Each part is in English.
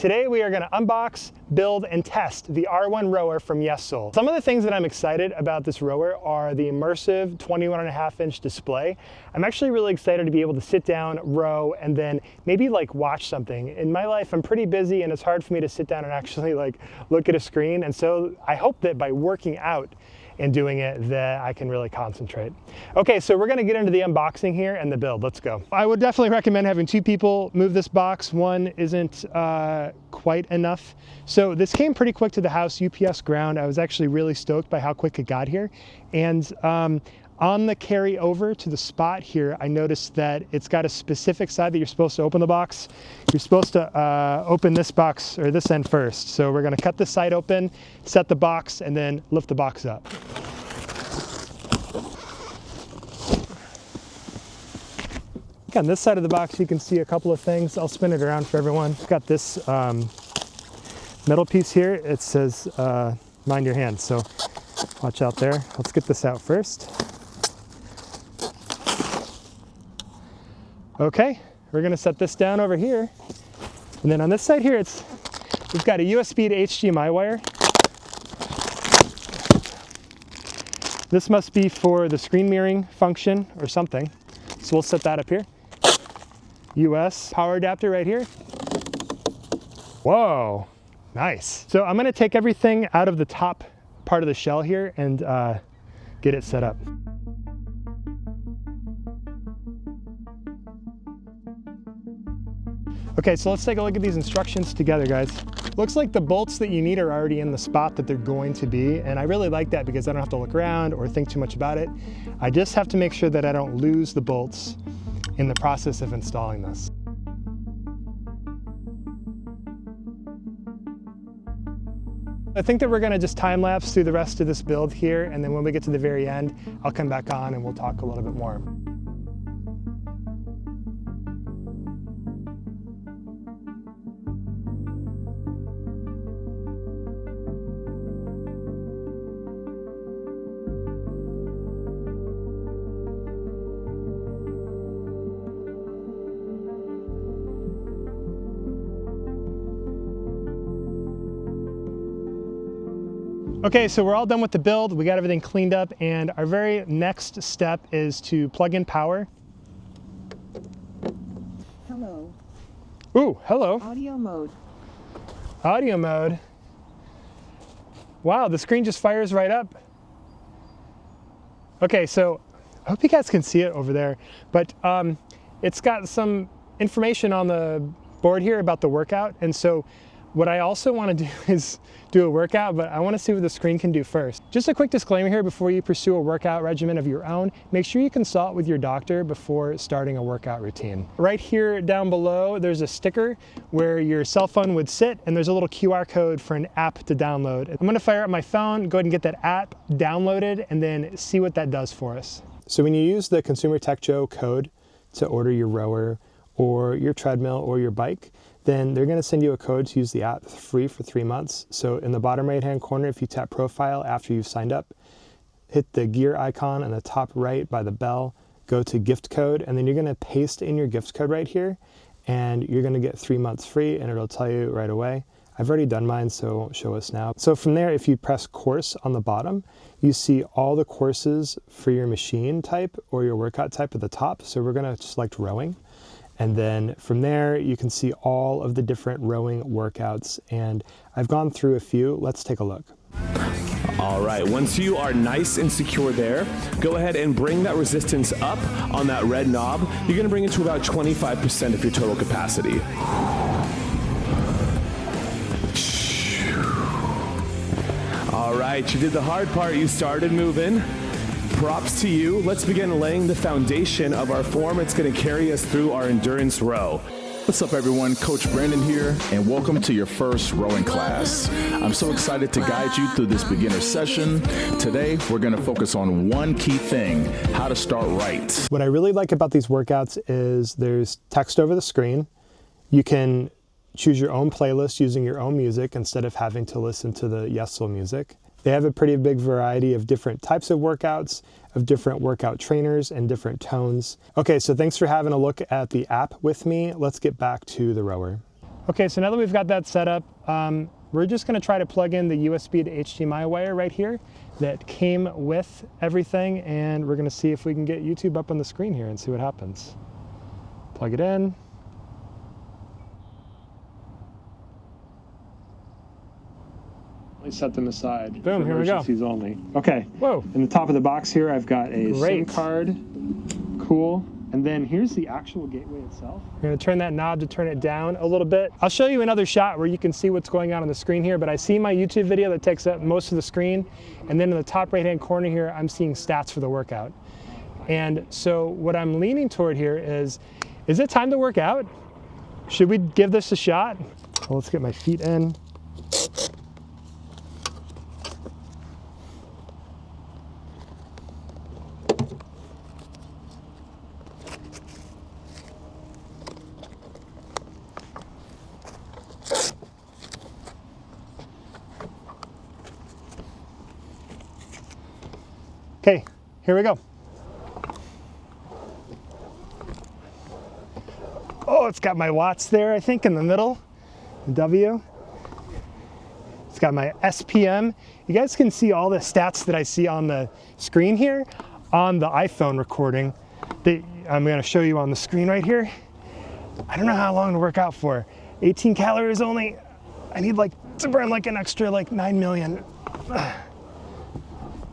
Today we are going to unbox, build, and test the R1 rower from Yesoul. Some of the things that I'm excited about this rower are the immersive 21.5-inch display. I'm actually really excited to be able to sit down, row, and then maybe like watch something. In my life, I'm pretty busy and it's hard for me to sit down and actually like look at a screen. And so I hope that by working out and doing it that I can really concentrate. Okay, so we're gonna get into the unboxing here and the build. Let's go. I would definitely recommend having two people move this box. One isn't quite enough. So this came pretty quick to the house, UPS ground. I was actually really stoked by how quick it got here. And on the carry over to the spot here, I noticed that it's got a specific side that you're supposed to open the box. You're supposed to open this box or this end first. So we're gonna cut this side open, set the box, and then lift the box up. On this side of the box, you can see a couple of things. I'll spin it around for everyone. I've got this metal piece here. It says, mind your hands. So watch out there. Let's get this out first. Okay, we're gonna set this down over here. And then on this side here, we've got a USB to HDMI wire. This must be for the screen mirroring function or something. So we'll set that up here. US power adapter right here. Whoa, nice. So I'm gonna take everything out of the top part of the shell here and get it set up. Okay, so let's take a look at these instructions together, guys. Looks like the bolts that you need are already in the spot that they're going to be, and I really like that because I don't have to look around or think too much about it. I just have to make sure that I don't lose the bolts in the process of installing this. I think that we're gonna just time lapse through the rest of this build here, and then when we get to the very end, I'll come back on and we'll talk a little bit more. Okay, so we're all done with the build. We got everything cleaned up, and our very next step is to plug in power. Hello. Ooh, hello. Audio mode. Audio mode. Wow, the screen just fires right up. Okay, so I hope you guys can see it over there, but it's got some information on the board here about the workout, and so what I also want to do is do a workout, but I want to see what the screen can do first. Just a quick disclaimer here before you pursue a workout regimen of your own, make sure you consult with your doctor before starting a workout routine. Right here down below, there's a sticker where your cell phone would sit, and there's a little QR code for an app to download. I'm going to fire up my phone, go ahead and get that app downloaded, and then see what that does for us. So when you use the Consumer Tech Joe code to order your rower or your treadmill or your bike, then they're going to send you a code to use the app free for 3 months. So in the bottom right hand corner, if you tap profile after you've signed up, hit the gear icon on the top right by the bell, go to gift code, and then you're going to paste in your gift code right here, and you're going to get 3 months free, and it'll tell you right away. I've already done mine, so it won't show us now. So from there, if you press course on the bottom, you see all the courses for your machine type or your workout type at the top. So we're going to select rowing. And then from there, you can see all of the different rowing workouts. And I've gone through a few. Let's take a look. All right, once you are nice and secure there, go ahead and bring that resistance up on that red knob. You're gonna bring it to about 25% of your total capacity. All right, you did the hard part. You started moving. Props to you. Let's begin laying the foundation of our form. It's going to carry us through our endurance row. What's up everyone, Coach Brandon here, and welcome to your first rowing class. I'm so excited to guide you through this beginner session. Today, we're gonna focus on one key thing, how to start right. What I really like about these workouts is there's text over the screen. You can choose your own playlist using your own music instead of having to listen to the Yesoul music. They have a pretty big variety of different types of workouts, of different workout trainers and different tones. Okay, so thanks for having a look at the app with me. Let's get back to the rower. Okay, so now that we've got that set up, we're just gonna try to plug in the USB to HDMI wire right here that came with everything, and we're gonna see if we can get YouTube up on the screen here and see what happens. Plug it in. Let me set them aside. Boom, here we go. Emergencies only. Okay. Whoa. In the top of the box here, I've got a SIM card. Cool. And then here's the actual gateway itself. We're gonna turn that knob to turn it down a little bit. I'll show you another shot where you can see what's going on the screen here, but I see my YouTube video that takes up most of the screen. And then in the top right-hand corner here, I'm seeing stats for the workout. And so what I'm leaning toward here is it time to work out? Should we give this a shot? Well, let's get my feet in. Okay, here we go. Oh, it's got my watts there, I think, in the middle, the W. It's got my SPM. You guys can see all the stats that I see on the screen here on the iPhone recording that I'm gonna show you on the screen right here. I don't know how long to work out for. 18 calories only. I need to burn an extra 9 million.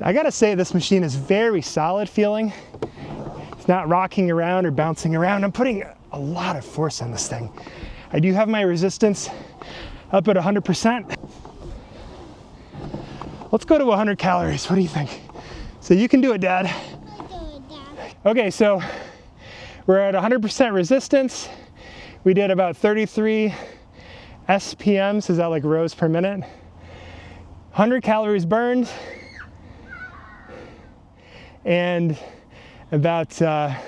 I gotta say, this machine is very solid feeling. It's not rocking around or bouncing around. I'm putting a lot of force on this thing. I do have my resistance up at 100%. Let's go to 100 calories. What do you think? So you can do it, Dad. I do it, Dad. Okay, so we're at 100% resistance. We did about 33 SPMs, is that rows per minute? 100 calories burned. And about, I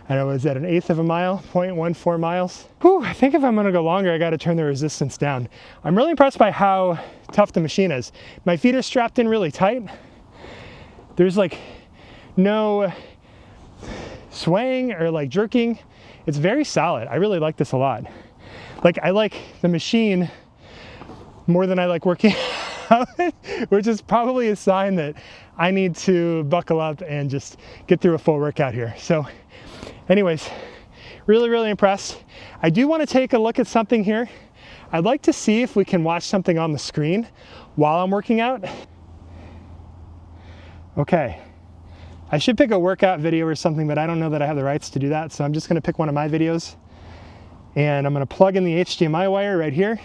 don't know, was that an eighth of a mile, 0.14 miles? Whew, I think if I'm gonna go longer, I gotta turn the resistance down. I'm really impressed by how tough the machine is. My feet are strapped in really tight. There's no swaying or jerking. It's very solid. I really like this a lot. I like the machine more than I like working out, which is probably a sign that I need to buckle up and just get through a full workout here. So anyways, really, really impressed. I do want to take a look at something here. I'd like to see if we can watch something on the screen while I'm working out. Okay, I should pick a workout video or something, but I don't know that I have the rights to do that. So I'm just gonna pick one of my videos and I'm gonna plug in the HDMI wire right here.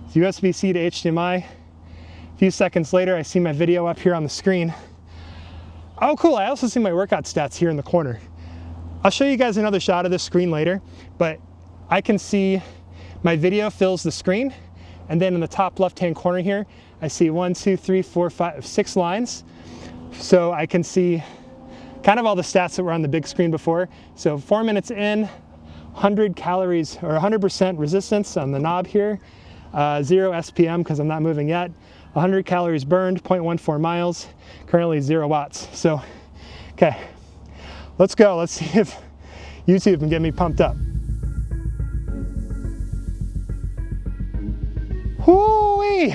It's USB-C to HDMI. A few seconds later, I see my video up here on the screen. Oh, cool, I also see my workout stats here in the corner. I'll show you guys another shot of this screen later, but I can see my video fills the screen, and then in the top left-hand corner here, I see 1, 2, 3, 4, 5, 6 lines. So I can see kind of all the stats that were on the big screen before. So 4 minutes in, 100 calories or 100% resistance on the knob here, 0 SPM because I'm not moving yet. 100 calories burned, 0.14 miles, currently 0 watts. So, okay, let's go. Let's see if YouTube can get me pumped up. Whoo-wee!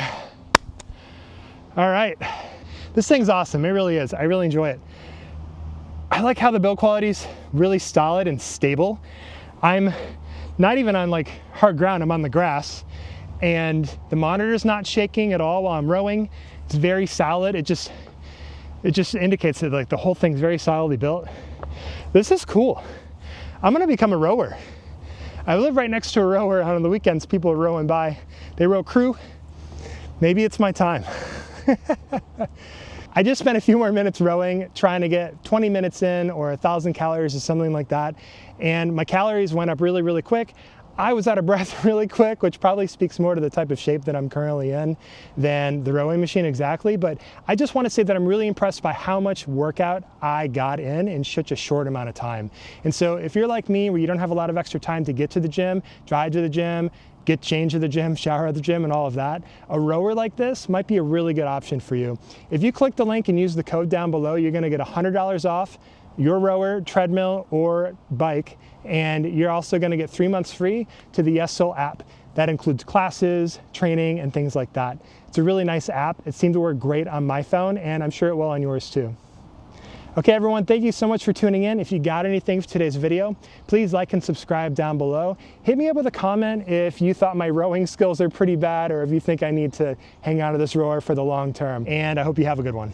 All right, this thing's awesome. It really is. I really enjoy it. I like how the build quality is really solid and stable. I'm not even on hard ground, I'm on the grass. And the monitor's not shaking at all while I'm rowing. It's very solid. It just indicates that the whole thing's very solidly built. This is cool. I'm gonna become a rower. I live right next to a rower. On the weekends, people are rowing by. They row crew. Maybe it's my time. I just spent a few more minutes rowing, trying to get 20 minutes in or 1,000 calories or something like that. And my calories went up really, really quick. I was out of breath really quick, which probably speaks more to the type of shape that I'm currently in than the rowing machine exactly. But I just want to say that I'm really impressed by how much workout I got in such a short amount of time. And so if you're like me, where you don't have a lot of extra time to get to the gym, drive to the gym, get changed at the gym, shower at the gym, and all of that, a rower like this might be a really good option for you. If you click the link and use the code down below, you're gonna get $100 off your rower, treadmill, or bike. And you're also going to get 3 months free to the Yesoul app. That includes classes, training, and things like that. It's a really nice app. It seemed to work great on my phone, and I'm sure it will on yours too. Okay, everyone, thank you so much for tuning in. If you got anything for today's video, please like and subscribe down below. Hit me up with a comment if you thought my rowing skills are pretty bad, or if you think I need to hang out of this rower for the long term. And I hope you have a good one.